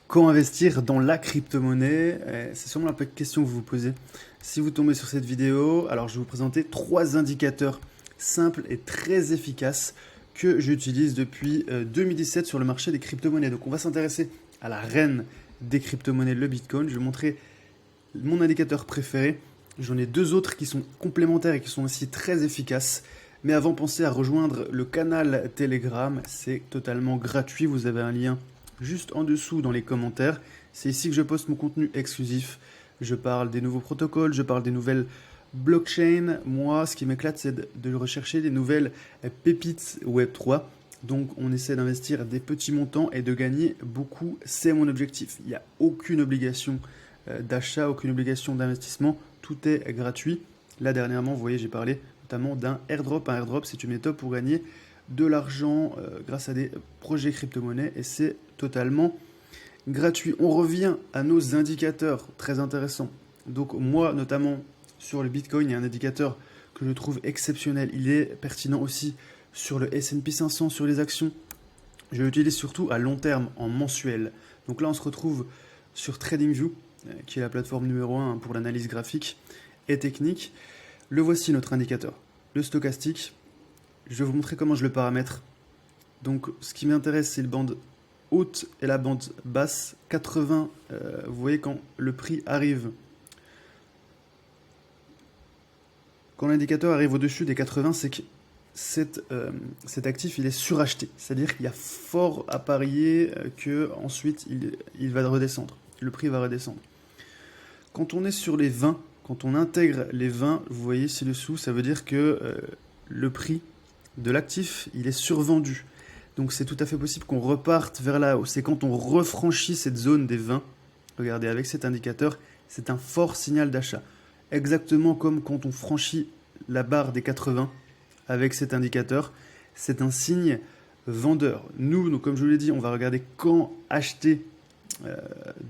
Quand investir dans la crypto-monnaie? C'est sûrement la question que vous vous posez. Si vous tombez sur cette vidéo, alors je vais vous présenter trois indicateurs simples et très efficaces que j'utilise depuis 2017 sur le marché des crypto-monnaies. Donc on va s'intéresser à la reine des crypto-monnaies, le Bitcoin. Je vais vous montrer mon indicateur préféré. J'en ai deux autres qui sont complémentaires et qui sont aussi très efficaces. Mais avant, pensez à rejoindre le canal Telegram. C'est totalement gratuit. Vous avez un lien juste en dessous dans les commentaires. C'est ici que je poste mon contenu exclusif. Je parle des nouveaux protocoles, je parle des nouvelles blockchains. Moi, ce qui m'éclate, c'est de rechercher des nouvelles pépites Web3. Donc, on essaie d'investir des petits montants et de gagner beaucoup. C'est mon objectif. Il n'y a aucune obligation d'achat, aucune obligation d'investissement. Tout est gratuit. Là, dernièrement, vous voyez, j'ai parlé notamment d'un airdrop. Un airdrop, c'est une méthode pour gagner de l'argent grâce à des projets crypto-monnaies et c'est totalement gratuit. On revient à nos indicateurs très intéressants. Donc moi, notamment sur le Bitcoin, il y a un indicateur que je trouve exceptionnel. Il est pertinent aussi sur le S&P 500, sur les actions. Je l'utilise surtout à long terme, en mensuel. Donc là, on se retrouve sur TradingView, qui est la plateforme numéro 1 pour l'analyse graphique et technique. Le voici notre indicateur, le stochastique. Je vais vous montrer comment je le paramètre. Donc ce qui m'intéresse, c'est la bande haute et la bande basse. 80, vous voyez quand le prix arrive, quand l'indicateur arrive au-dessus des 80, c'est que cet actif il est suracheté. C'est-à-dire qu'il y a fort à parier qu'ensuite il va redescendre. Le prix va redescendre. Quand on est sur les 20, quand on intègre les 20, vous voyez ci-dessous, ça veut dire que le prix de l'actif, il est survendu. Donc c'est tout à fait possible qu'on reparte vers la hausse. C'est quand on refranchit cette zone des 20, regardez avec cet indicateur, c'est un fort signal d'achat. Exactement comme quand on franchit la barre des 80 avec cet indicateur, c'est un signe vendeur. Nous, comme je vous l'ai dit, on va regarder quand acheter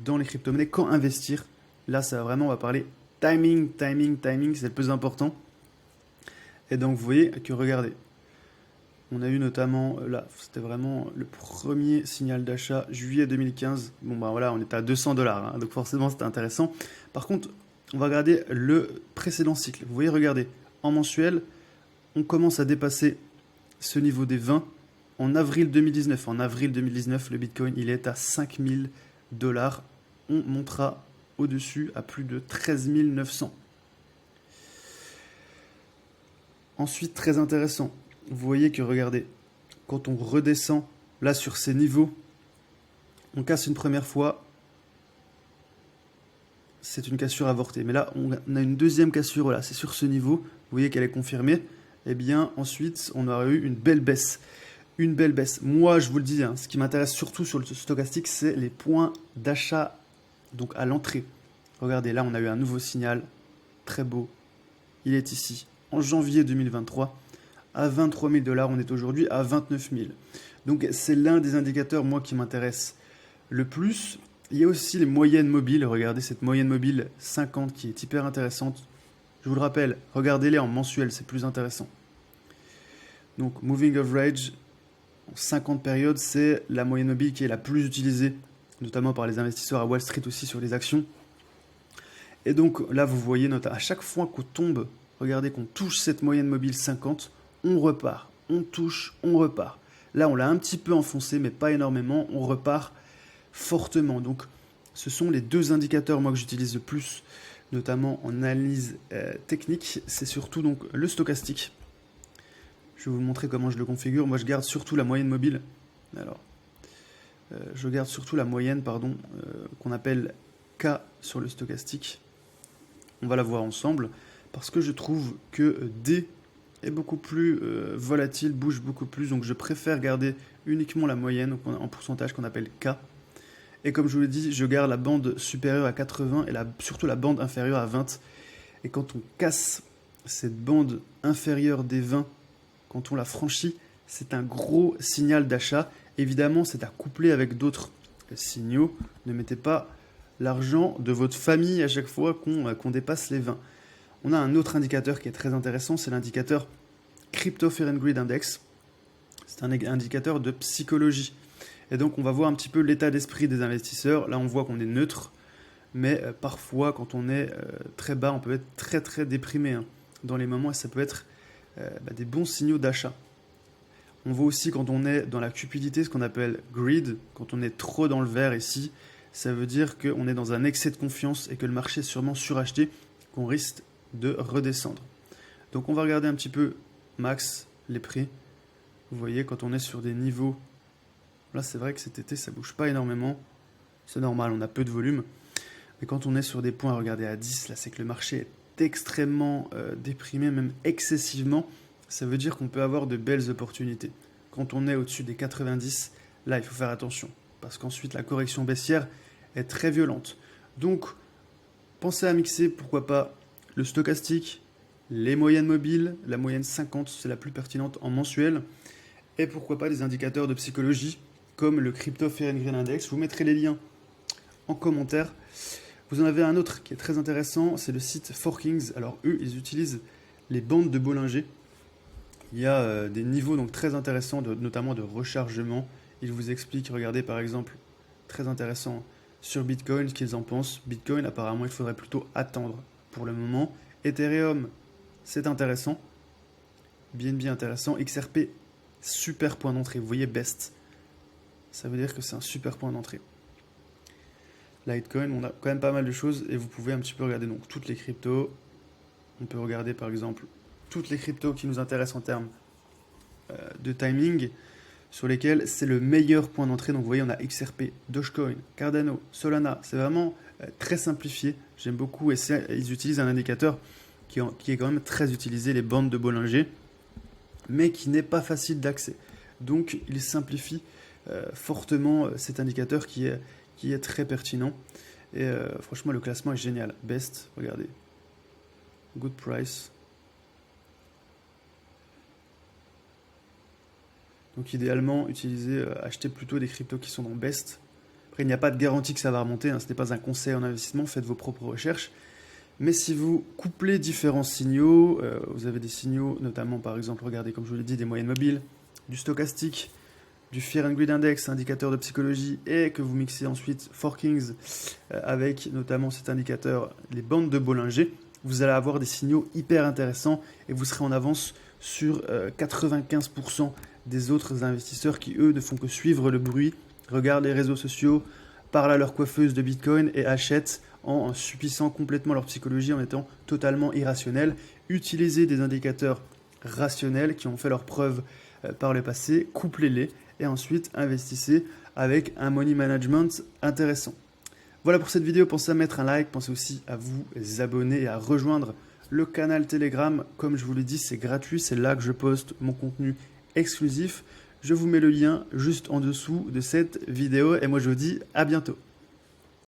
dans les crypto-monnaies, quand investir. Là, ça vraiment, on va parler timing, c'est le plus important. Et donc vous voyez que regardez, on a eu notamment, là, c'était vraiment le premier signal d'achat, juillet 2015. Bon, ben voilà, on était à 200 $, hein, donc forcément, c'était intéressant. Par contre, on va regarder le précédent cycle. Vous voyez, regardez, en mensuel, on commence à dépasser ce niveau des 20 en avril 2019. En avril 2019, le Bitcoin, il est à 5000 $. On montera au-dessus à plus de 13 900. Ensuite, très intéressant, vous voyez que, regardez, quand on redescend là sur ces niveaux, on casse une première fois, c'est une cassure avortée. Mais là, on a une deuxième cassure, voilà, c'est sur ce niveau, vous voyez qu'elle est confirmée. Et bien ensuite, on aura eu une belle baisse. Une belle baisse. Moi, je vous le dis, hein, ce qui m'intéresse surtout sur le stochastique, c'est les points d'achat, donc à l'entrée. Regardez, là, on a eu un nouveau signal, très beau. Il est ici, en janvier 2023. À 23 000 $, on est aujourd'hui à 29 000. Donc c'est l'un des indicateurs, moi, qui m'intéresse le plus. Il y a aussi les moyennes mobiles. Regardez cette moyenne mobile 50 qui est hyper intéressante. Je vous le rappelle, regardez-les en mensuel, c'est plus intéressant. Donc Moving Average, en 50 périodes, c'est la moyenne mobile qui est la plus utilisée, notamment par les investisseurs à Wall Street aussi sur les actions. Et donc là, vous voyez, à chaque fois qu'on tombe, regardez qu'on touche cette moyenne mobile 50, on repart, on touche, on repart. Là, on l'a un petit peu enfoncé, mais pas énormément, on repart fortement. Donc, ce sont les deux indicateurs, moi, que j'utilise le plus, notamment en analyse technique. C'est surtout donc le stochastique. Je vais vous montrer comment je le configure. Moi, je garde surtout la moyenne mobile. Alors, je garde surtout la moyenne, pardon, qu'on appelle K sur le stochastique. On va la voir ensemble, parce que je trouve que D est beaucoup plus volatile, bouge beaucoup plus, donc je préfère garder uniquement la moyenne en pourcentage qu'on appelle K. Et comme je vous l'ai dit, je garde la bande supérieure à 80 et surtout la bande inférieure à 20. Et quand on casse cette bande inférieure des 20, quand on la franchit, c'est un gros signal d'achat. Évidemment, c'est à coupler avec d'autres signaux. Ne mettez pas l'argent de votre famille à chaque fois qu'on dépasse les 20. On a un autre indicateur qui est très intéressant, c'est l'indicateur Crypto Fear and Greed Index. C'est un indicateur de psychologie. Et donc on va voir un petit peu l'état d'esprit des investisseurs. Là on voit qu'on est neutre, mais parfois quand on est très bas, on peut être très très déprimé hein, dans les moments et ça peut être des bons signaux d'achat. On voit aussi quand on est dans la cupidité, ce qu'on appelle greed, quand on est trop dans le vert ici, ça veut dire qu'on est dans un excès de confiance et que le marché est sûrement suracheté, qu'on risque de redescendre. Donc on va regarder un petit peu max, les prix. Vous voyez, quand on est sur des niveaux, là c'est vrai que cet été ça bouge pas énormément, c'est normal, on a peu de volume. Mais quand on est sur des points à regarder à 10, là c'est que le marché est extrêmement déprimé, même excessivement. Ça veut dire qu'on peut avoir de belles opportunités. Quand on est au-dessus des 90, là il faut faire attention. Parce qu'ensuite la correction baissière est très violente. Donc pensez à mixer, pourquoi pas, le stochastique, les moyennes mobiles, la moyenne 50 c'est la plus pertinente en mensuel. Et pourquoi pas des indicateurs de psychologie comme le Crypto Fear and Greed Index. Je vous mettrai les liens en commentaire. Vous en avez un autre qui est très intéressant, c'est le site Forkings. Alors eux, ils utilisent les bandes de Bollinger. Il y a des niveaux donc très intéressants, notamment de rechargement. Ils vous expliquent, regardez par exemple, très intéressant sur Bitcoin, ce qu'ils en pensent. Bitcoin, apparemment, il faudrait plutôt attendre pour le moment. Ethereum, c'est intéressant. BNB intéressant. XRP, super point d'entrée. Vous voyez, best. Ça veut dire que c'est un super point d'entrée. Litecoin, on a quand même pas mal de choses et vous pouvez un petit peu regarder donc toutes les cryptos. On peut regarder par exemple toutes les cryptos qui nous intéressent en termes de timing, sur lesquels c'est le meilleur point d'entrée. Donc vous voyez, on a XRP, Dogecoin, Cardano, Solana. C'est vraiment très simplifié. J'aime beaucoup. Et ils utilisent un indicateur qui est quand même très utilisé, les bandes de Bollinger, mais qui n'est pas facile d'accès. Donc ils simplifient fortement cet indicateur qui est très pertinent. Et franchement, le classement est génial. Best, regardez. Good price. Donc idéalement, acheter plutôt des cryptos qui sont dans Best. Après, il n'y a pas de garantie que ça va remonter, hein. Ce n'est pas un conseil en investissement, faites vos propres recherches. Mais si vous couplez différents signaux, vous avez des signaux, notamment par exemple, regardez comme je vous l'ai dit, des moyennes mobiles, du stochastique, du Fear and Greed Index, indicateur de psychologie, et que vous mixez ensuite Forkings avec notamment cet indicateur, les bandes de Bollinger, vous allez avoir des signaux hyper intéressants et vous serez en avance sur 95% des autres investisseurs qui, eux, ne font que suivre le bruit, regardent les réseaux sociaux, parlent à leur coiffeuse de Bitcoin et achètent en subissant complètement leur psychologie, en étant totalement irrationnels. Utilisez des indicateurs rationnels qui ont fait leurs preuves par le passé, couplez-les et ensuite investissez avec un money management intéressant. Voilà pour cette vidéo, pensez à mettre un like, pensez aussi à vous abonner et à rejoindre le canal Telegram. Comme je vous l'ai dit, c'est gratuit, c'est là que je poste mon contenu exclusif. Je vous mets le lien juste en dessous de cette vidéo et moi je vous dis à bientôt.